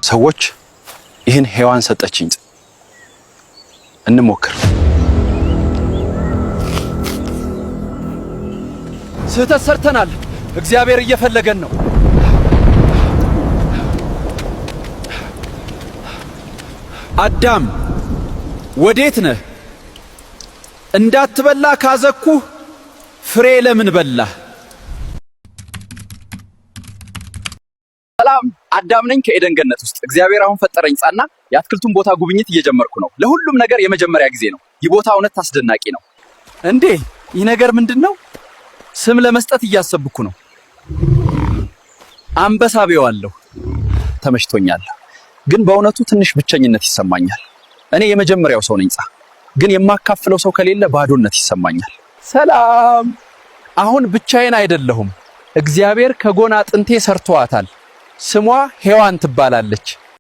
ሰዎች ይህን ሔዋን ሰጠችኝ። እንሞክር። ስህተት ሰርተናል። እግዚአብሔር እየፈለገን ነው። አዳም ወዴት ነህ? እንዳትበላ ካዘኩህ ፍሬ ለምን በላህ? ሰላም፣ አዳም ነኝ ከኤደን ገነት ውስጥ። እግዚአብሔር አሁን ፈጠረኝ ጻና የአትክልቱን ቦታ ጉብኝት እየጀመርኩ ነው። ለሁሉም ነገር የመጀመሪያ ጊዜ ነው። ይህ ቦታ እውነት አስደናቂ ነው። እንዴ ይህ ነገር ምንድነው? ስም ለመስጠት እያሰብኩ ነው። አንበሳ ቢዋለሁ። ተመችቶኛል፣ ግን በእውነቱ ትንሽ ብቸኝነት ይሰማኛል። እኔ የመጀመሪያው ሰው ነኝ ግን የማካፍለው ሰው ከሌለ ባዶነት ይሰማኛል። ሰላም፣ አሁን ብቻዬን አይደለሁም። እግዚአብሔር ከጎን አጥንቴ ሰርቷታል። ስሟ ሔዋን ትባላለች።